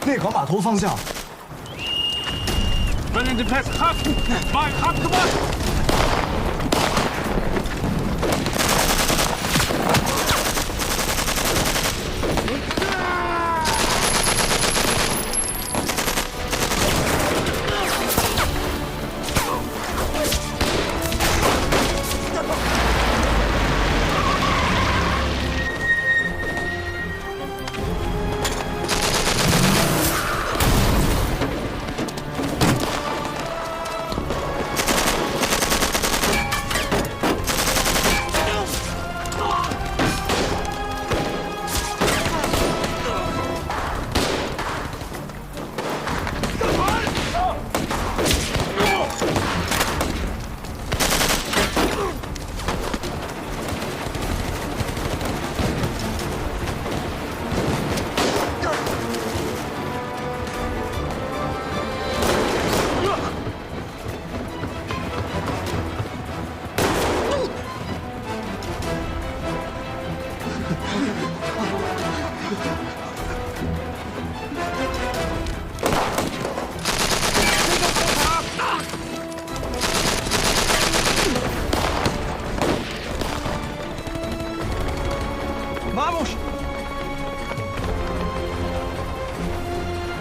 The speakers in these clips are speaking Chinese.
内港码头方向。Running the pass, hot, my hot, come on!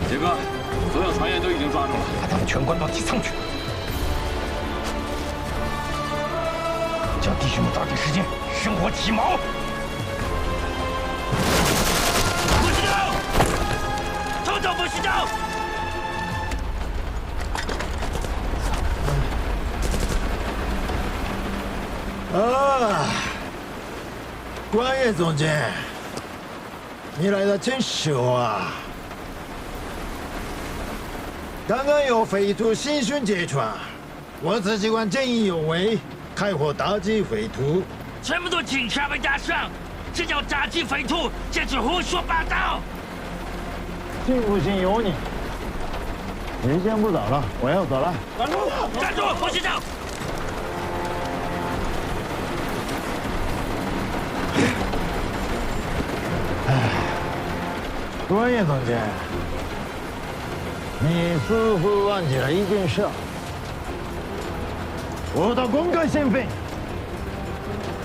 杰哥，所有船员都已经抓住了，把他们全关到机舱去，叫弟兄们抓紧时间生火起锚。不许动！统统不许动！啊，关岳总监，你来的真时候啊！刚刚有匪徒心胸揭穿，我只希望正义有为，开火打击匪徒。这么多警察被打伤，这叫打击匪徒，简直胡说八道！信不信由你。时间不早了，我要走了。站住！站住！不许动！关岳总监，你似乎忘记了一件事。我的公开身份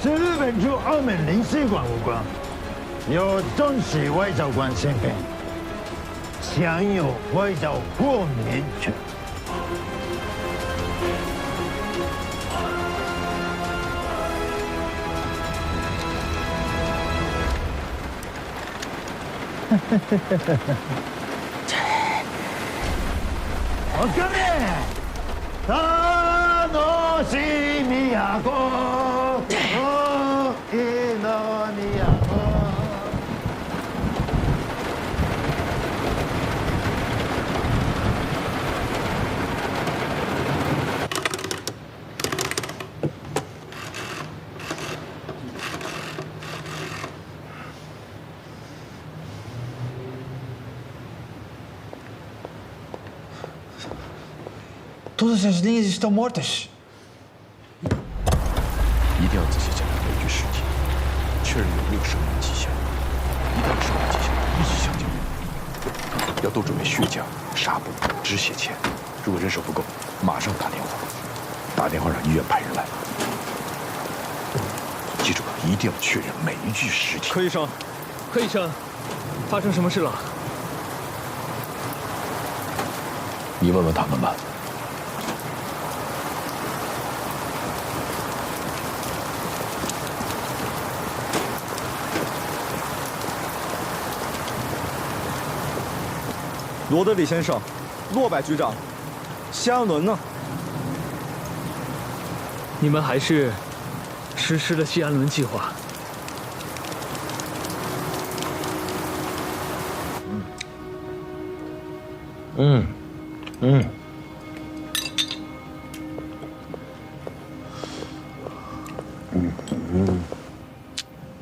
是日本驻澳门领事馆武官，有正式外交官身份，享有外交豁免权。お疲れ。楽しみやこ。おいのみやこ。Todas as linhas estão mortas。一定要仔细检查每具尸体，确认有没有生命迹象。一旦有生命迹象，立即抢救。要多准备血浆、纱布、止血钳。如果人手不够，马上打电话，打电话让医院派人来。记住，一定要确认每一具尸体。柯医生，柯医生，发生什么事了？你问问他们吧。罗德里先生，洛柏局长，谢安伦呢？你们还是实施了谢安伦计划。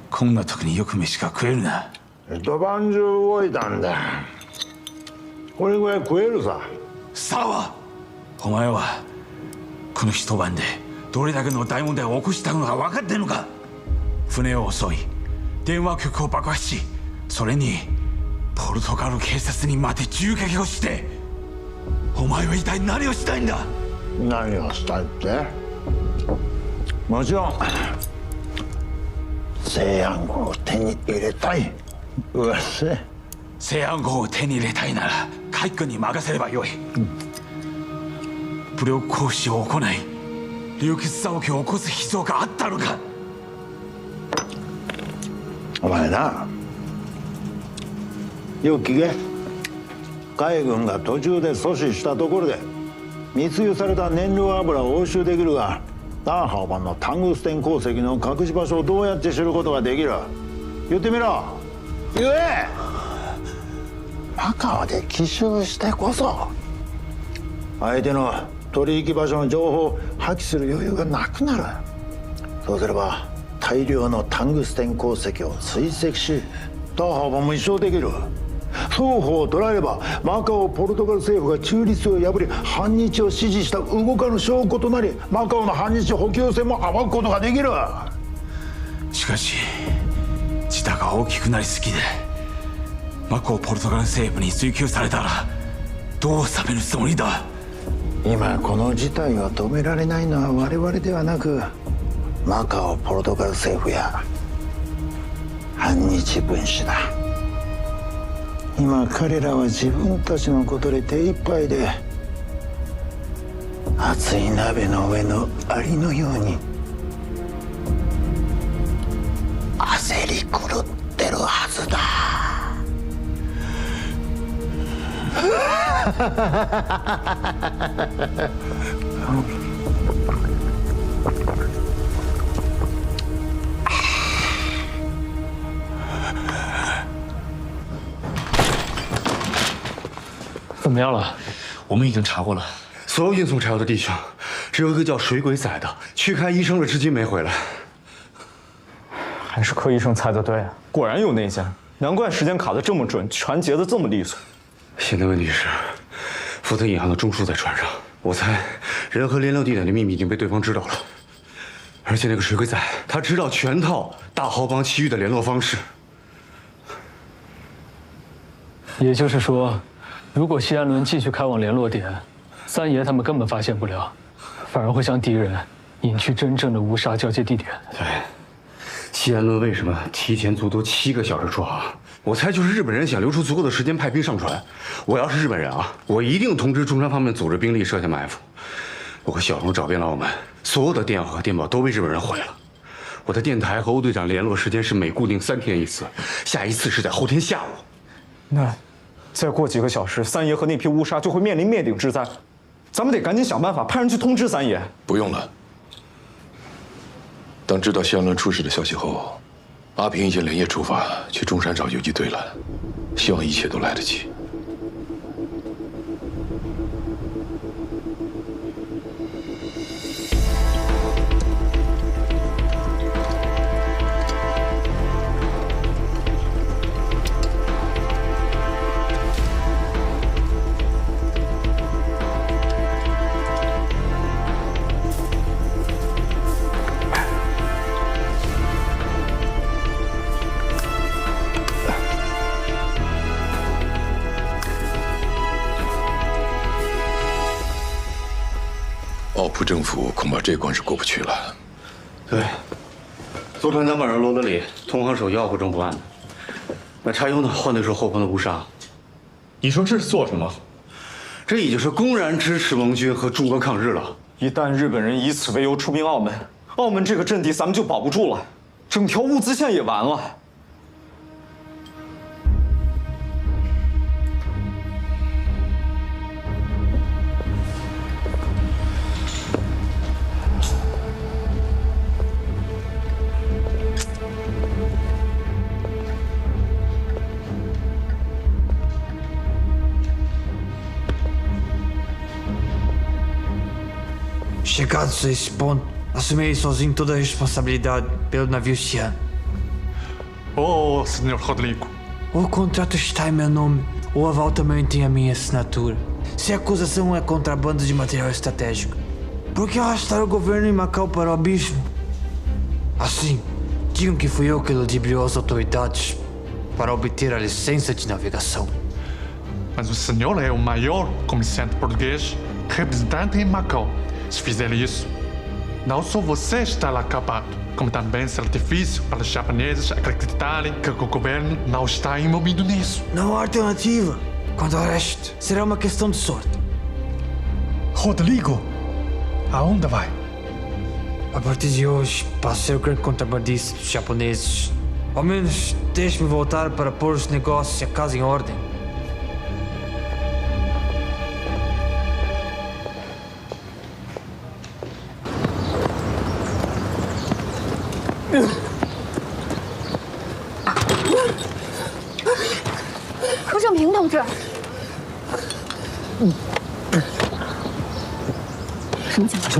こんな時によく飯が食えるな。一晩中動いたんだ。これぐらい食えるさ。沢、お前はこの一晩でどれだけの大問題を起こしたのか分かってんのか。船を襲い、電話局を爆破し、それにポルトガル警察にまで銃撃をして、お前は一体何をしたいんだ？何をしたいって？もちろん西安号を手に入れたい。噂。西安号を手に入れたいなら海軍に任せればよい。武力行使を行い流血騒ぎを起こす必要があったのか？お前な、よく聞け。海軍が途中で阻止したところで密輸された燃料油を押収できるが、ダーハオ版のタングステン鉱石の隠し場所をどうやって知ることができる？言ってみろ。言え。マカオで奇襲してこそ相手の取引場所の情報を破棄する余裕がなくなる。そうすれば大量のタングステン鉱石を追跡し、ダーハオ版も一生できる。双方を捉えればマカオポルトガル政府が中立を破り反日を支持した動かぬ証拠となり、マカオの反日補給線も暴くことができる。しかし事態が大きくなりすぎでマカオポルトガル政府に追及されたらどう収めるつもりだ？今この事態を止められないのは我々ではなく、マカオポルトガル政府や反日分子だ。今彼らは自分たちのことで手一杯で、熱い鍋の上のアリのように焦り狂ってるはずだ。怎么样了？我们已经查过了，所有运送柴油的弟兄，只有一个叫水鬼仔的去看医生了，至今没回来。还是柯医生猜的对，果然有内奸，难怪时间卡得这么准，船结得这么利索。现在问题是，负责引航的中枢在船上，我猜人和联络地点的秘密已经被对方知道了，而且那个水鬼仔他知道全套大豪帮其余的联络方式。也就是说，如果西安轮继续开往联络点，三爷他们根本发现不了，反而会将敌人引去真正的乌沙交界地点。对，西安轮为什么提前足足7个小时出航？我猜就是日本人想留出足够的时间派兵上船。我要是日本人啊，我一定通知中山方面组织兵力设下埋伏。我和小龙找遍了澳门，所有的电话和电报都被日本人毁了。我的电台和欧队长联络时间是每固定3天一次，下一次是在后天下午。那再过几个小时，三爷和那批乌沙就会面临灭顶之灾，咱们得赶紧想办法派人去通知三爷。不用了。当知道西安轮出事的消息后，阿平已经连夜出发去中山找游击队了，希望一切都来得及。澳葡政府恐怕这关是过不去了。对，坐船甲板上罗德里，同行首要不正不暗的。那柴油呢？换的是后方的乌沙。你说这是做什么？这已经是公然支持盟军和中俄抗日了。一旦日本人以此为由出兵澳门，澳门这个阵地咱们就保不住了，整条物资线也完了。Chegados a esse ponto, assumei sozinho toda a responsabilidade pelo navio Xi'an. Oh, Sr. Rodrigo. O contrato está em meu nome. O aval também tem a minha assinatura. Se a acusação é contrabando de material estratégico, por que arrastar o governo em Macau para o abismo? Assim, digam que fui eu que ludibriou as autoridades. para obter a licença de navegação. Mas o senhor é o maior comerciante português representante em Macau. Se fizer isso, não só você estará acabado, como também será difícil para os japoneses acreditarem que o governo não está envolvido nisso. Não há alternativa. Quanto ao resto, será uma questão de sorte. Rodrigo, aonde vai? A partir de hoje, passo a ser o grande contrabandista dos japoneses. Ao menos, deixe-me voltar para pôr os negócios e a casa em ordem.柯正平同志，什么情况？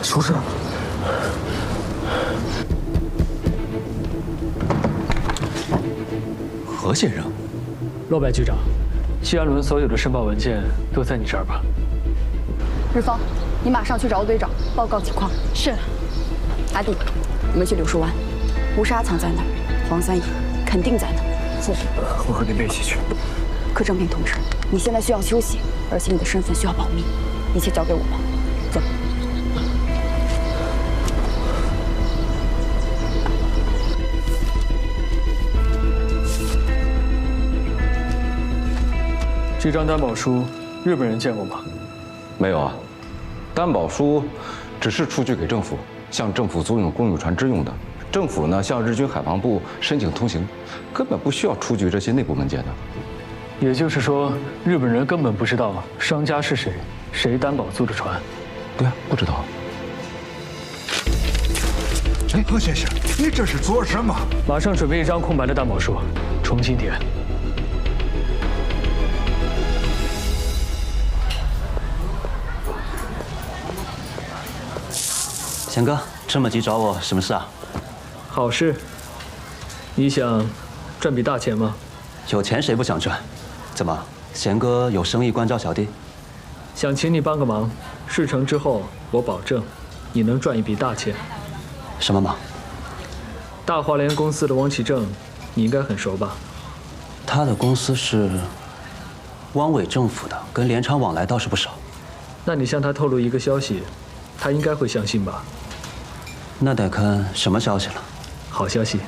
出事了！何先生，洛白局长，西安轮所有的申报文件都在你这儿吧？日方，你马上去找欧队长报告情况。是。阿弟，我们去柳树湾，乌纱藏在哪儿？黄三爷肯定在那儿。是。我和你们一起去。柯正平同志，你现在需要休息，而且你的身份需要保密，一切交给我们。走。这张担保书，日本人见过吗？没有啊，担保书只是出具给政府，向政府租用公有船只用的。政府呢向日军海防部申请通行，根本不需要出具这些内部文件的。也就是说，日本人根本不知道商家是谁，谁担保租的船。对啊，不知道。哎，何先生，你这是做什么？马上准备一张空白的担保书，重新填。贤哥，这么急找我，什么事啊？好事。你想赚笔大钱吗？有钱谁不想赚？怎么，贤哥有生意关照小弟？想请你帮个忙，事成之后，我保证你能赚一笔大钱。什么忙？大华联公司的汪其正，你应该很熟吧？他的公司是汪伪政府的，跟联昌往来倒是不少。那你向他透露一个消息，他应该会相信吧？那得看什么消息了。好消息。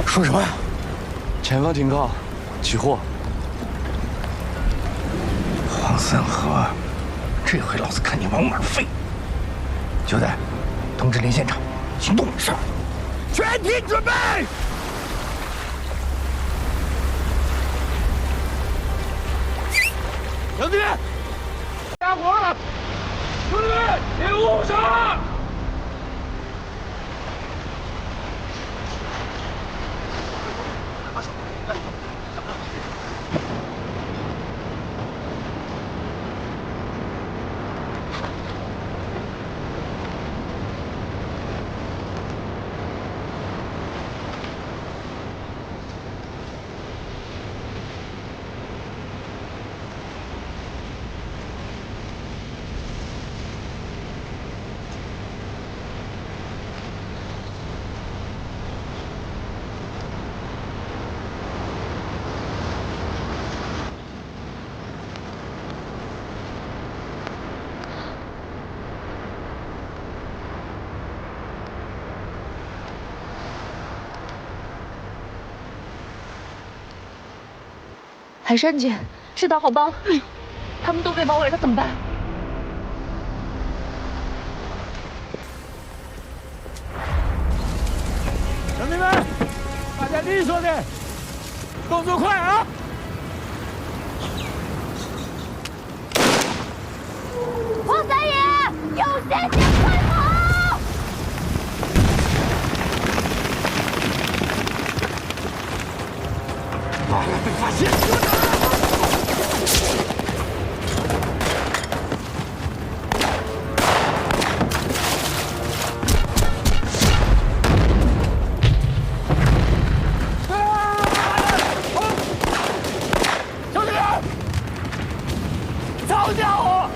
说什么呀？前方停靠，起货。黄三河，这回老子看你往哪儿飞！兄弟，通知连县长，行动！是。全体准备！兄弟，干活了！兄弟，别误杀！海山姐，是大黄帮，他们都被包围了，怎么办？兄弟们，大家利索点，动作快啊！黄三爷，有陷阱，快跑！完了，被发现！兄弟们，糟家伙！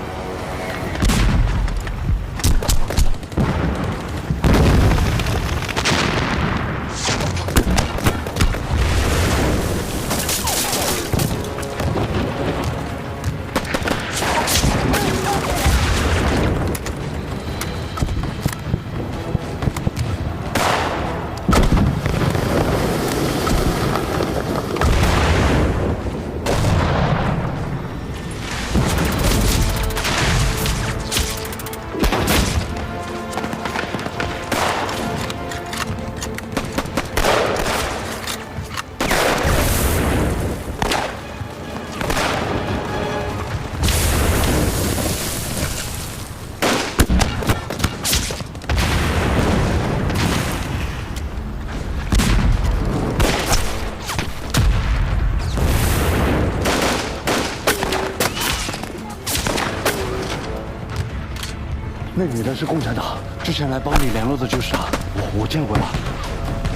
那女的是共产党，之前来帮你联络的就是她，我见过她。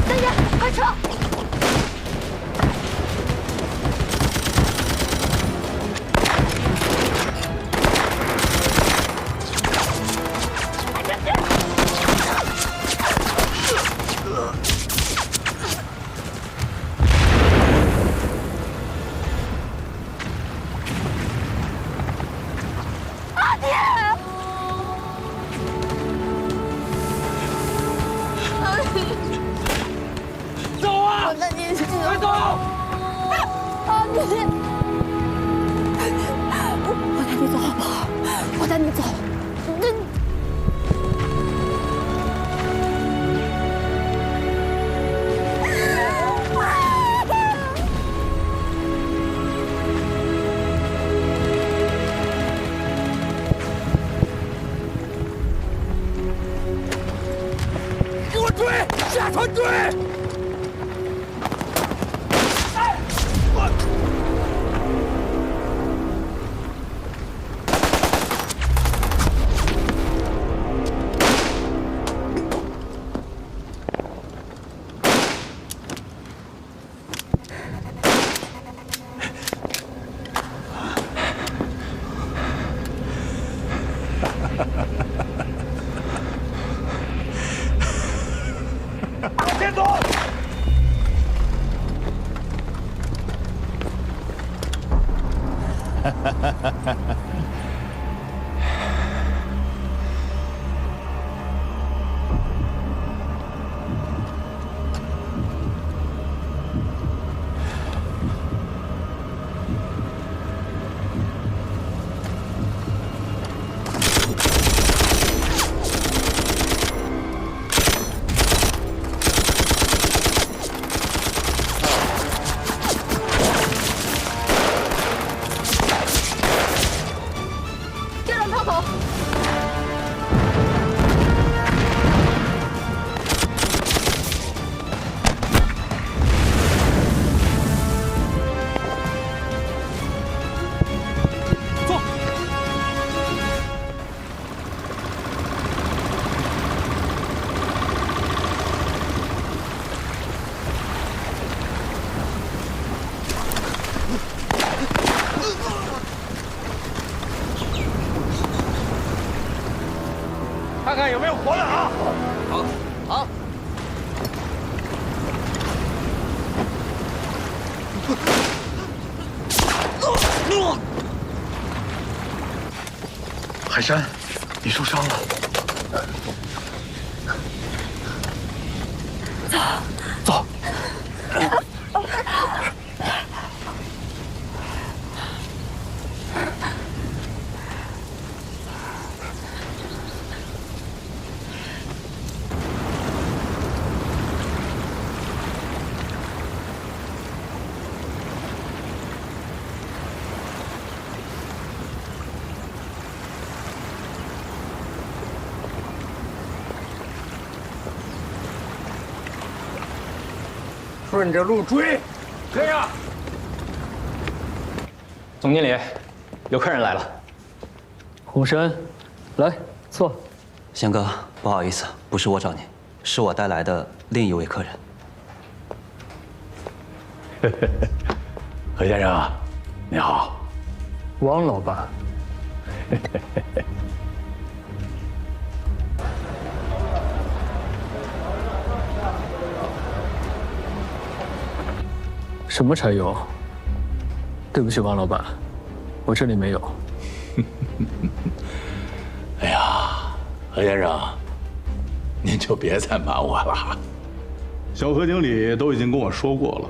三爷，快撤！阿爹！走啊！我带你去。快走！阿爹，我带你走好不好？我带你走。给我追！下船追！先走！接着他走。走。看看有没有活的啊！好，好。海山，你受伤了。走。顺着路追。这样。总经理，有客人来了。虎山，来坐。贤哥，不好意思，不是我找您，是我带来的另一位客人。何先生，你好。汪老板。什么柴油？对不起，王老板，我这里没有。哎呀，何先生，您就别再瞒我了。小何经理都已经跟我说过了，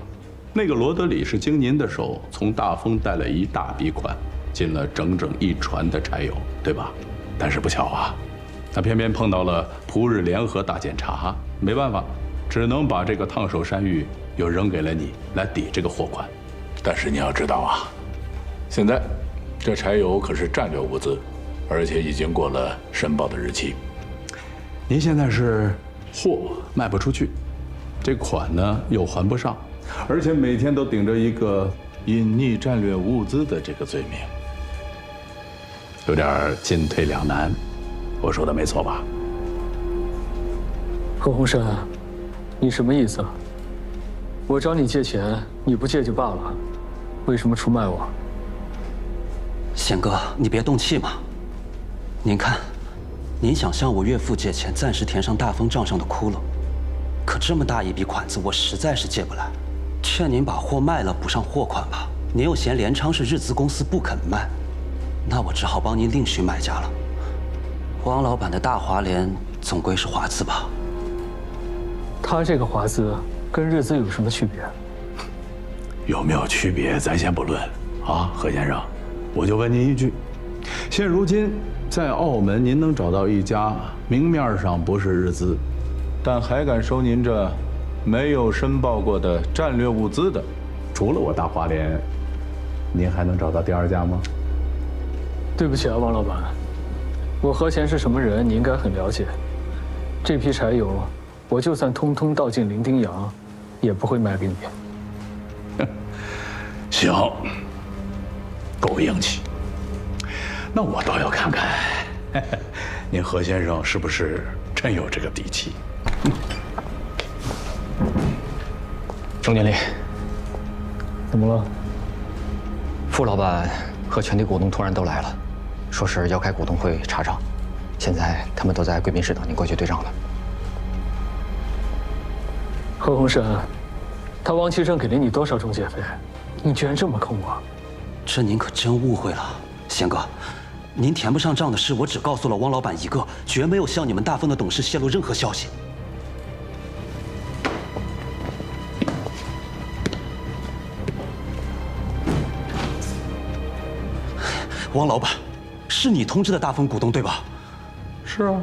那个罗德里是经您的手从大丰带了一大笔款，进了整整1船的柴油，对吧？但是不巧啊，他偏偏碰到了葡日联合大检查，没办法，只能把这个烫手山芋又扔给了你来抵这个货款。但是你要知道啊，现在这柴油可是战略物资，而且已经过了申报的日期。您现在是货卖不出去，这款呢又还不上，而且每天都顶着一个隐匿战略物资的这个罪名，有点进退两难。我说的没错吧？何鸿燊，你什么意思？我找你借钱，你不借就罢了，为什么出卖我？贤哥，你别动气嘛。您看，您想向我岳父借钱，暂时填上大丰账上的窟窿，可这么大一笔款子，我实在是借不来。劝您把货卖了，补上货款吧。您又嫌联昌是日资公司不肯卖，那我只好帮您另寻买家了。汪老板的大华联总归是华资吧？他这个华资跟日资有什么区别？有没有区别，咱先不论啊，何先生，我就问您一句：现如今在澳门，您能找到一家明面上不是日资，但还敢收您这没有申报过的战略物资的，除了我大华联，您还能找到第2家吗？对不起啊，王老板，我何贤是什么人，你应该很了解。这批柴油，我就算通通倒进伶仃洋，也不会卖给你。行，够硬气。那我倒要看看，您何先生是不是真有这个底气？总经理，怎么了？傅老板和全体股东突然都来了，说是要开股东会查账，现在他们都在贵宾室等您过去对账了。何鸿燊，他汪其生给了你多少中介费？你居然这么坑我！这您可真误会了，贤哥，您填不上账的事，我只告诉了汪老板一个，绝没有向你们大丰的董事泄露任何消息。汪老板，是你通知的大丰股东对吧？是啊，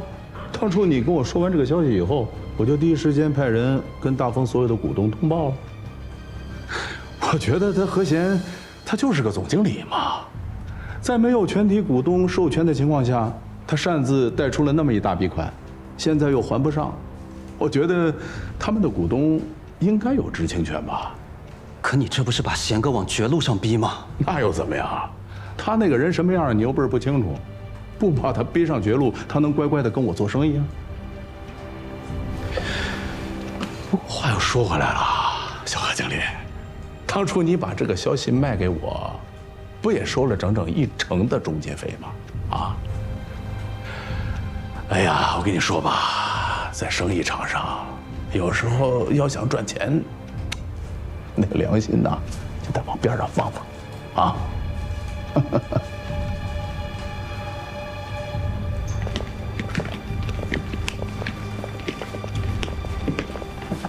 当初你跟我说完这个消息以后，我就第一时间派人跟大丰所有的股东通报了。我觉得他何贤，他就是个总经理嘛，在没有全体股东授权的情况下，他擅自贷出了那么一大笔款，现在又还不上，我觉得他们的股东应该有知情权吧？可你这不是把贤哥往绝路上逼吗？那又怎么样？他那个人什么样，你又不是不清楚，不把他逼上绝路，他能乖乖的跟我做生意啊？不过话又说回来了，小何经理，当初你把这个消息卖给我，不也收了整整1成的中介费吗？啊？哎呀，我跟你说吧，在生意场上，有时候要想赚钱，那个良心呐，就得往边上放放，啊。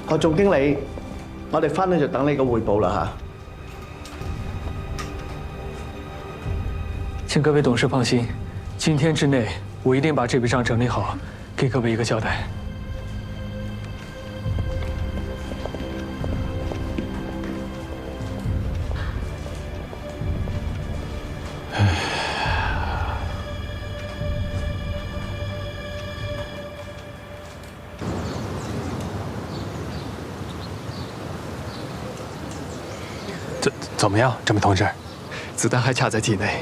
何總經理，我哋翻去就等你個匯報啦嚇。請各位董事放心，今天之內我一定把這筆帳整理好，給各位一個交代。怎么样，这位同志？子弹还卡在体内，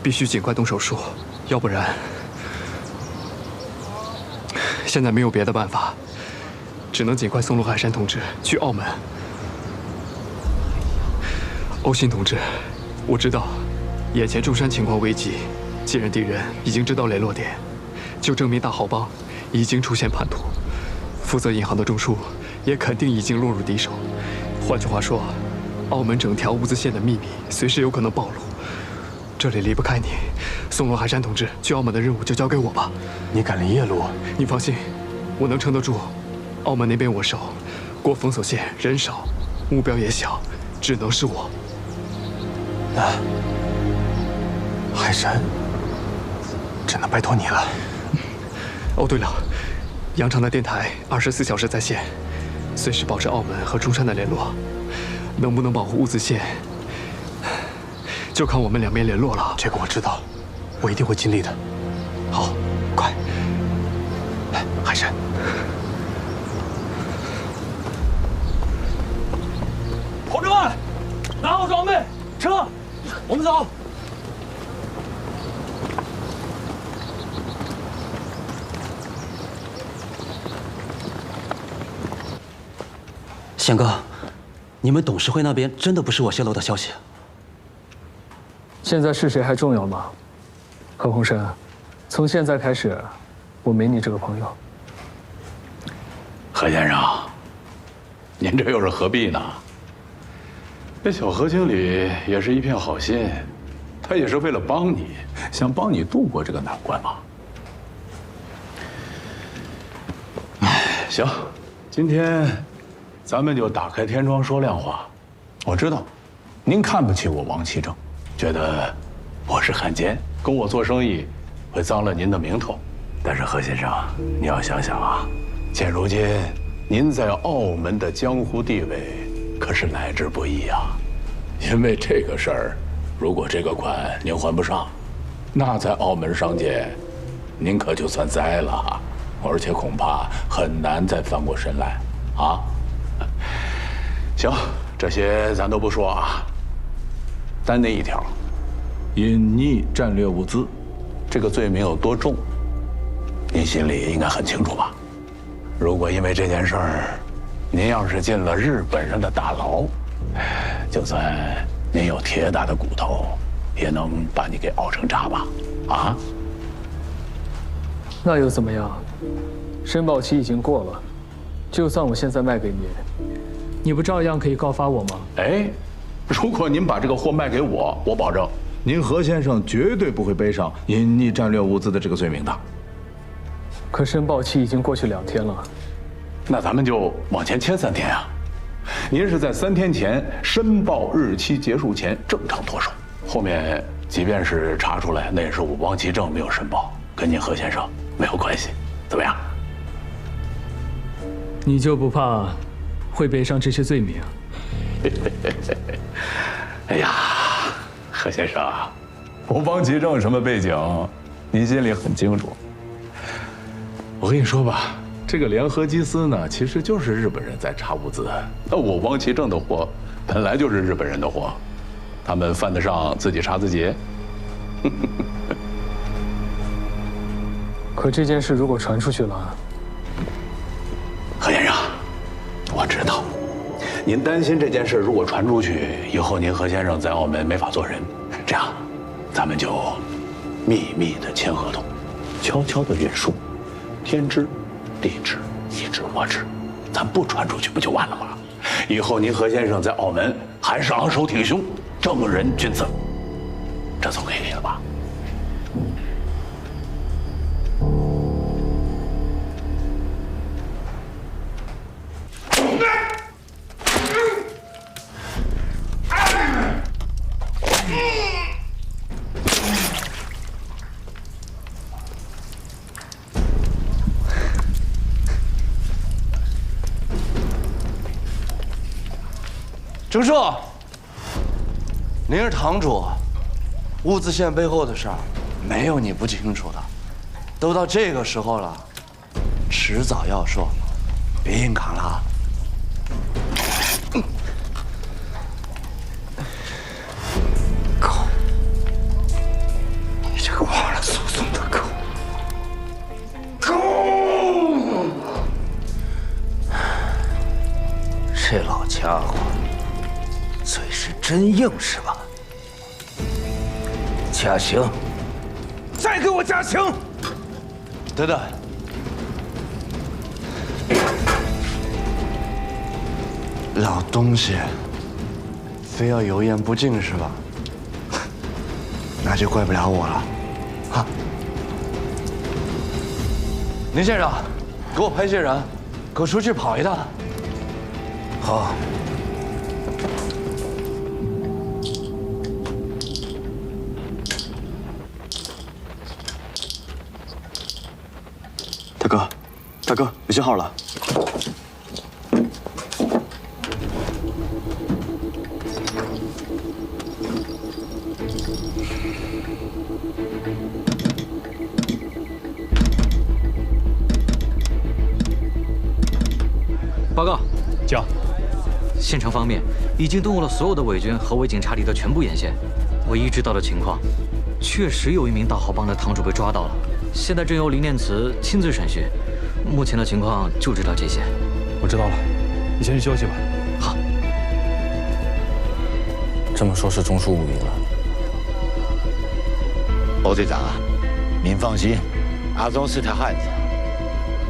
必须尽快动手术，要不然……现在没有别的办法，只能尽快送陆海山同志去澳门。欧信同志，我知道，眼前中山情况危急，既然敌人已经知道联络点，就证明大豪帮已经出现叛徒，负责引航的中枢也肯定已经落入敌手。换句话说，澳门整条物资线的秘密随时有可能暴露。这里离不开你，送陆海山同志去澳门的任务就交给我吧。你敢临夜路？你放心，我能撑得住。澳门那边我守，过封锁线人少，目标也小，只能是我。那海山，只能拜托你了。哦，对了，羊城的电台24小时在线，随时保持澳门和中山的联络。能不能保护物资线，就看我们两边联络了。这个我知道，我一定会尽力的。好，快，来，海山。同志们，拿好装备，撤，我们走。宪哥，你们董事会那边真的不是我泄露的消息？现在是谁还重要吗？何鸿燊，从现在开始，我没你这个朋友。何先生，您这又是何必呢？这小何经理也是一片好心，他也是为了帮你，想帮你度过这个难关嘛。哎，行，今天咱们就打开天窗说亮话。我知道，您看不起我王其正，觉得我是汉奸，跟我做生意会脏了您的名头。但是何先生，你要想想啊，现如今您在澳门的江湖地位可是来之不易啊。因为这个事儿，如果这个款您还不上，那在澳门商界，您可就算栽了，而且恐怕很难再翻过身来啊。行，这些咱都不说啊。单那一条，隐匿战略物资，这个罪名有多重，您心里应该很清楚吧？如果因为这件事儿，您要是进了日本人的大牢，就算您有铁打的骨头，也能把你给熬成渣吧？啊？那又怎么样？申报期已经过了，就算我现在卖给你，你不照样可以告发我吗？哎，如果您把这个货卖给我，我保证您何先生绝对不会背上隐匿战略物资的这个罪名的。可申报期已经过去2天了，那咱们就往前牵3天啊。您是在3天前申报日期结束前正常脱手，后面即便是查出来那也是我王其正没有申报，跟您何先生没有关系，怎么样？你就不怕会背上这些罪名？哎呀，何先生，我王其正什么背景，您心里很清楚。我跟你说吧，这个联合机司呢，其实就是日本人在查物资。那我王其正的货，本来就是日本人的货，他们犯得上自己查自己？可这件事如果传出去了，何先生，我知道，您担心这件事如果传出去，以后您何先生在澳门没法做人。这样，咱们就秘密的签合同，悄悄的运输，天知地知，你知我知，咱不传出去不就完了吗？以后您何先生在澳门还是昂首挺胸，正人君子，这总可以了吧？郑硕，您是堂主，物资线背后的事儿，没有你不清楚的。都到这个时候了，迟早要说，别硬扛了啊！家伙，嘴是真硬是吧？加刑！再给我加刑！等等，老东西，非要油盐不进是吧？那就怪不了我了，哈。林县长，给我派些人，给我出去跑一趟。好。大哥，有信号了。报告，叫。县城方面已经动用了所有的伪军和伪警察里的全部眼线，唯一知道的情况，确实有一名大豪帮的堂主被抓到了，现在正由林念慈亲自审讯。目前的情况就知道这些。我知道了，你先去休息吧。好。这么说，是中枢无疑了。欧队长啊，您放心，阿忠是条汉子，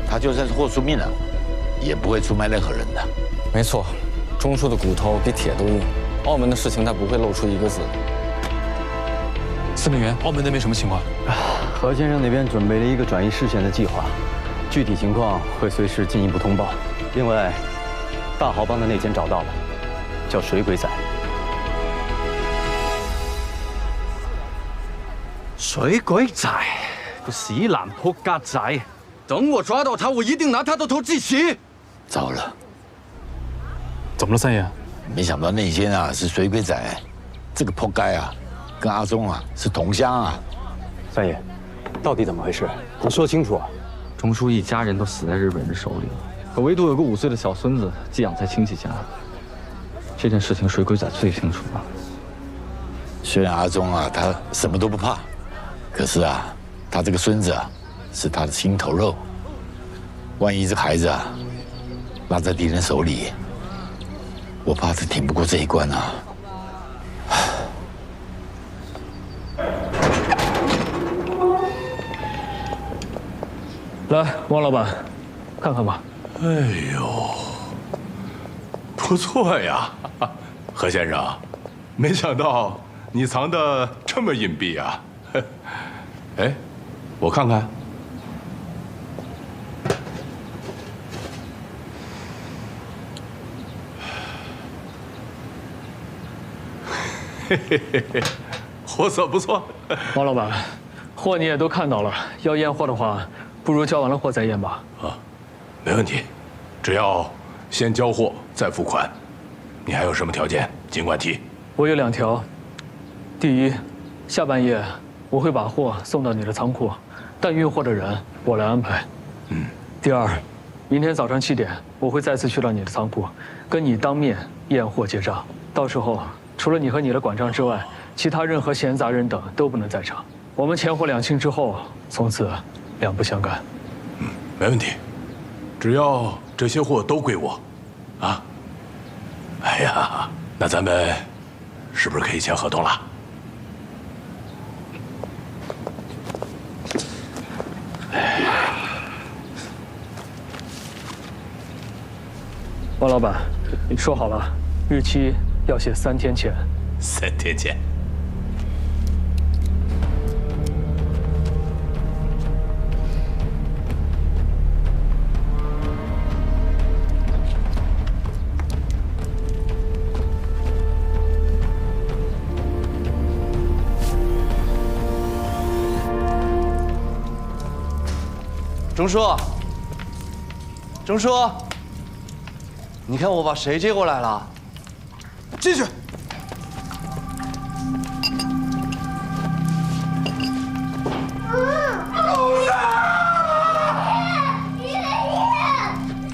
他就算是豁出命了，也不会出卖任何人的。没错，中枢的骨头比铁都硬，澳门的事情他不会露出一个字。司令员，澳门那边什么情况？何先生那边准备了一个转移视线的计划。具体情况会随时进一步通报。另外，大豪帮的内奸找到了，叫水鬼仔。水鬼仔，個死男仆街仔！等我抓到他，我一定拿他的頭祭旗。糟了，怎么了，三爷？没想到内奸啊是水鬼仔，这个仆街啊，跟阿忠啊是同乡啊。三爷，到底怎么回事？你说清楚啊！钟书一家人都死在日本人手里，可唯独有个5岁的小孙子寄养在亲戚家。这件事情水鬼仔最清楚了。虽然阿忠啊他什么都不怕，可是啊他这个孙子啊是他的心头肉，万一这个孩子啊落在敌人手里，我怕是挺不过这一关啊。来，汪老板，看看吧。哎呦，不错呀，何先生，没想到你藏得这么隐蔽啊！哎，我看看。嘿嘿嘿嘿，货色不错。汪老板，货你也都看到了，要验货的话。不如交完了货再验吧。啊，没问题，只要先交货再付款。你还有什么条件，尽管提。我有2条。第一，下半夜我会把货送到你的仓库，但运货的人我来安排。第二，明天早上7点我会再次去到你的仓库，跟你当面验货结账。到时候除了你和你的管账之外，其他任何闲杂人等都不能在场。我们钱货两清之后，从此两不相干。没问题，只要这些货都归我，啊！哎呀，那咱们是不是可以签合同了？汪老板，你说好了，日期要写3天前。3天前。钟叔，钟叔，你看我把谁接过来了？进去。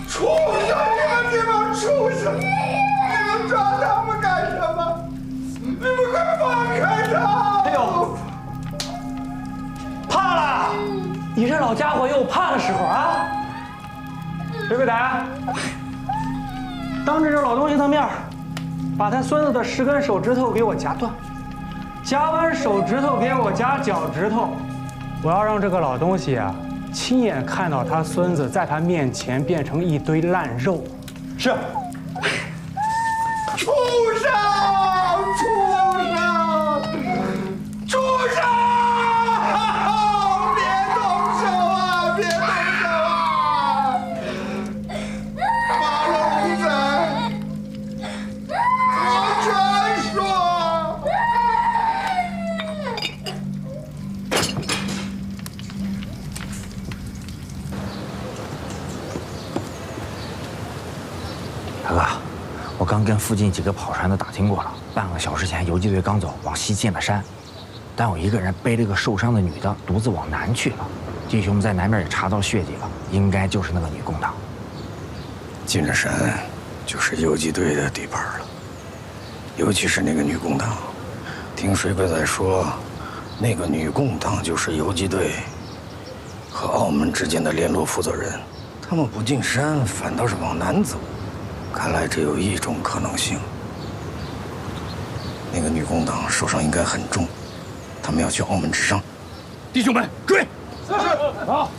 畜生！你们畜生！你们抓他们干什么？你们快放开他！哎呦，怕了！你这老家伙也有怕的时候啊！水鬼仔，当着这老东西的面，把他孙子的10根手指头给我夹断，夹完手指头给我夹脚趾头，我要让这个老东西啊，亲眼看到他孙子在他面前变成一堆烂肉。是。畜生！畜生！畜生！别动手啊！别动手啊！马龙仔，我全说。大哥，我刚跟附近几个跑船的打听过了，半个小时前游击队刚走，往西进了山，但有一个人背了个受伤的女的，独自往南去了。弟兄们在南面也查到血迹了，应该就是那个女共党。进了山，就是游击队的地盘了，尤其是那个女共党。听水鬼仔说，那个女共党就是游击队和澳门之间的联络负责人。他们不进山，反倒是往南走。看来只有一种可能性，那个女共党受伤应该很重，他们要去澳门治伤。弟兄们，追！是。好。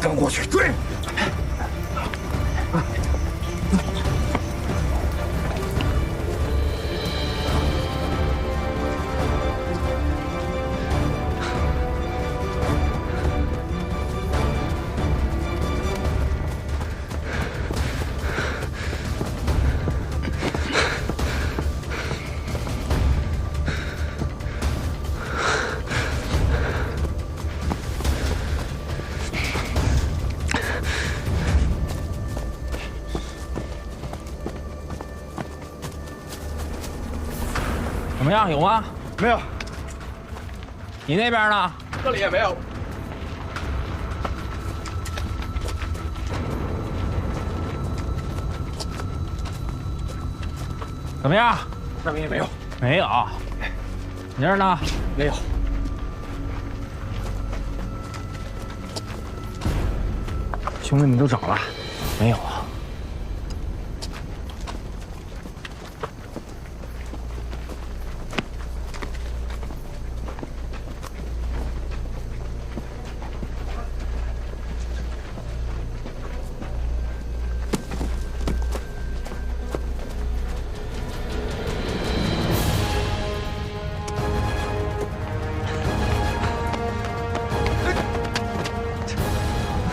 跟过去追！怎么样？有吗？没有。你那边呢？这里也没有。怎么样？那边也没有。没有。你这儿呢？没有。兄弟们都找了，没有啊。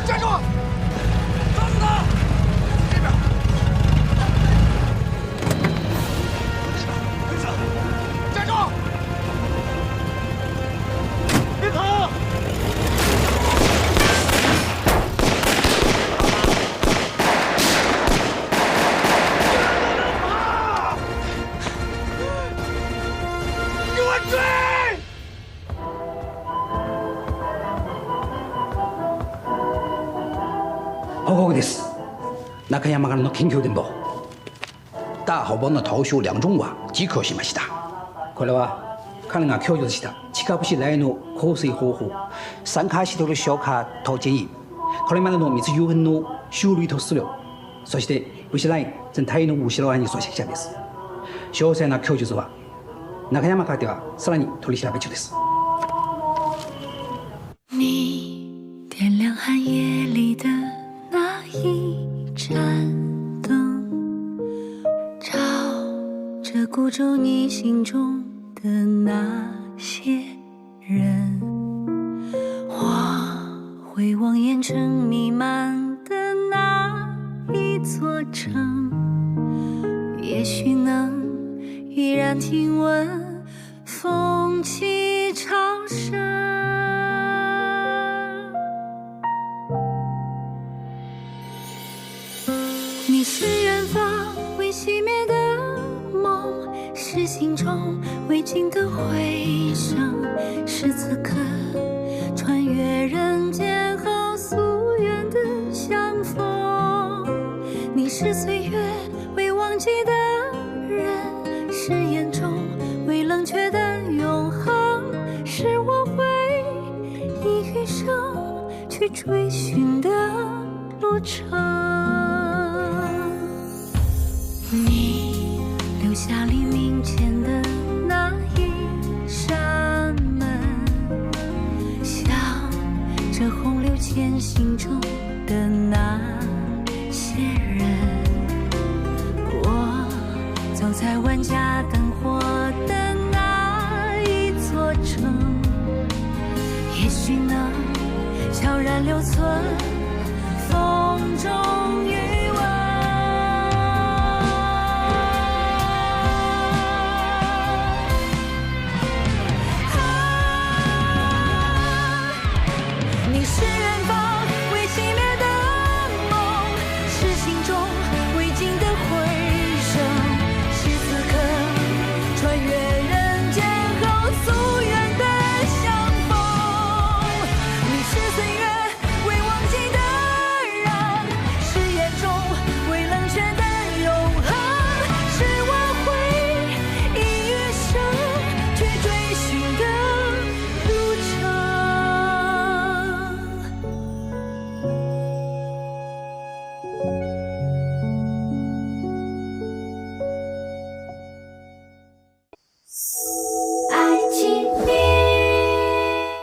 站住！抓住他！这边。站住！别跑！给我追！報告です。中山からの緊急電報。大砲本の投手2人は自供しました。これは彼が供述した近節内の香水方法、参加している消化と建議、これまでの密輸分の種類と質量、そして節内全体の後ろ側に組織者です。詳細な供述は中山からではさらに取り調べ中です。你点亮寒夜里的那一盏灯，照着孤舟你心中的那些人，划回望烟尘弥漫的那一座城，也许能依然听闻风起潮声。中未尽的回声，是此刻穿越人间后夙愿的相逢。你是岁月未忘记的人，是眼中未冷却的永恒，是我会以余生去追寻的路程。你留下黎明前的那一扇门，像这洪流前行中的那些人。我走在万家灯火的那一座城，也许能悄然留存